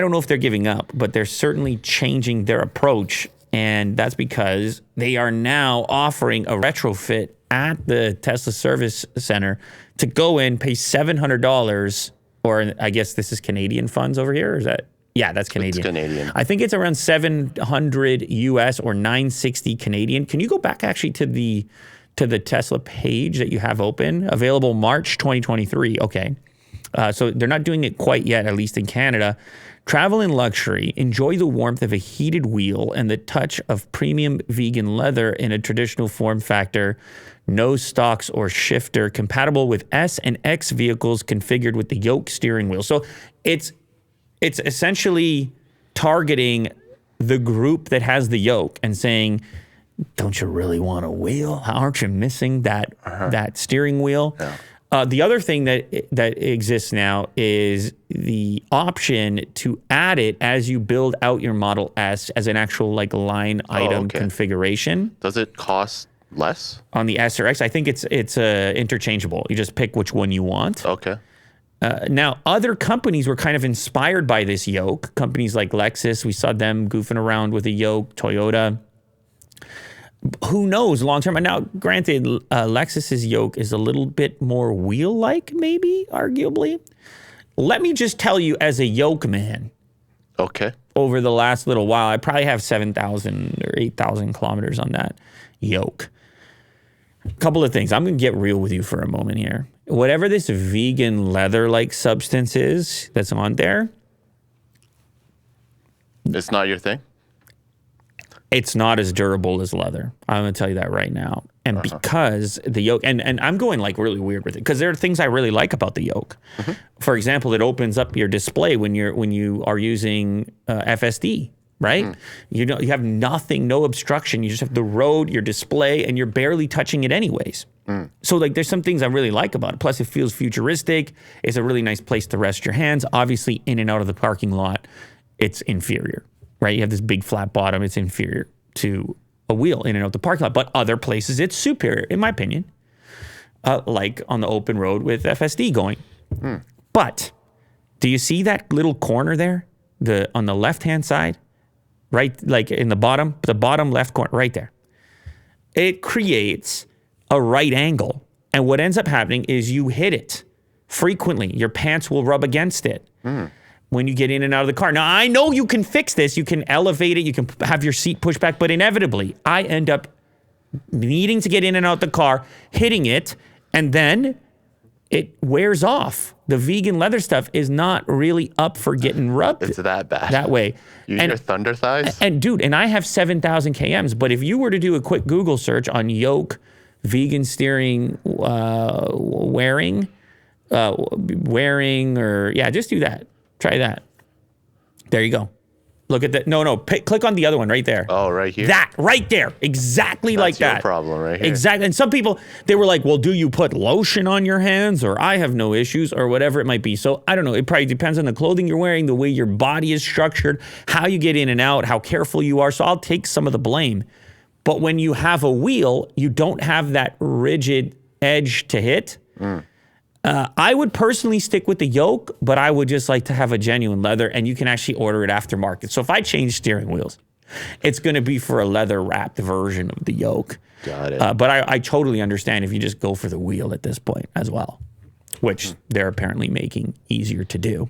I don't know if they're giving up, but they're certainly changing their approach. And that's because they are now offering a retrofit at the Tesla Service Center to go in, pay $700, or I guess this is Canadian funds over here, or is that? Yeah, that's Canadian. It's Canadian. I think it's around 700 US or 960 Canadian. Can you go back actually to the Tesla page that you have open? Available March 2023. Okay. So they're not doing it quite yet, at least in Canada. Travel in luxury. Enjoy the warmth of a heated wheel and the touch of premium vegan leather in a traditional form factor. No stalks or shifter. Compatible with S and X vehicles configured with the yoke steering wheel. So it's essentially targeting the group that has the yoke and saying, don't you really want a wheel? Aren't you missing that steering wheel? Yeah. The other thing that exists now is the option to add it as you build out your Model S as an actual like line item configuration. Does it cost less? On the S or X? I think it's interchangeable. You just pick which one you want. Okay. Now, other companies were kind of inspired by this yoke. Companies like Lexus, we saw them goofing around with a yoke, Toyota. Who knows long term? And now, granted, Lexus's yoke is a little bit more wheel-like, maybe, arguably. Let me just tell you, as a yoke man, okay, over the last little while, I probably have 7,000 or 8,000 kilometers on that yoke. A couple of things. I'm going to get real with you for a moment here. Whatever this vegan leather-like substance is that's on there, it's not your thing? It's not as durable as leather. I'm going to tell you that right now. And because the yoke, and I'm going like really weird with it, because there are things I really like about the yoke. Mm-hmm. For example, it opens up your display when you are using FSD, right? Mm. You have nothing, no obstruction. You just have the road, your display, and you're barely touching it anyways. Mm. So like there's some things I really like about it. Plus it feels futuristic. It's a really nice place to rest your hands. Obviously in and out of the parking lot, it's inferior. Right, you have this big flat bottom. It's inferior to a wheel in and out the parking lot. But other places, it's superior, in my opinion. Like on the open road with FSD going. Mm. But do you see that little corner there, on the left-hand side, right, like in the bottom left corner, right there? It creates a right angle, and what ends up happening is you hit it frequently. Your pants will rub against it. Mm. When you get in and out of the car. Now, I know you can fix this. You can elevate it. You can have your seat pushed back. But inevitably, I end up needing to get in and out the car, hitting it, and then it wears off. The vegan leather stuff is not really up for getting rubbed. It's that bad. That way. Use your thunder thighs? And dude, and I have 7,000 KMs. But if you were to do a quick Google search on yoke, vegan steering, wearing, or just do that. Try that. There you go. Look at that. No. Click on the other one right there. Oh, right here? That, right there. Exactly like that. That's your problem right here. Exactly. And some people, they were like, well, do you put lotion on your hands? Or I have no issues, or whatever it might be. So I don't know. It probably depends on the clothing you're wearing, the way your body is structured, how you get in and out, how careful you are. So I'll take some of the blame. But when you have a wheel, you don't have that rigid edge to hit. Mm. I would personally stick with the yoke, but I would just like to have a genuine leather, and you can actually order it aftermarket. So if I change steering wheels, it's going to be for a leather-wrapped version of the yoke. Got it. But I totally understand if you just go for the wheel at this point as well, which they're apparently making easier to do.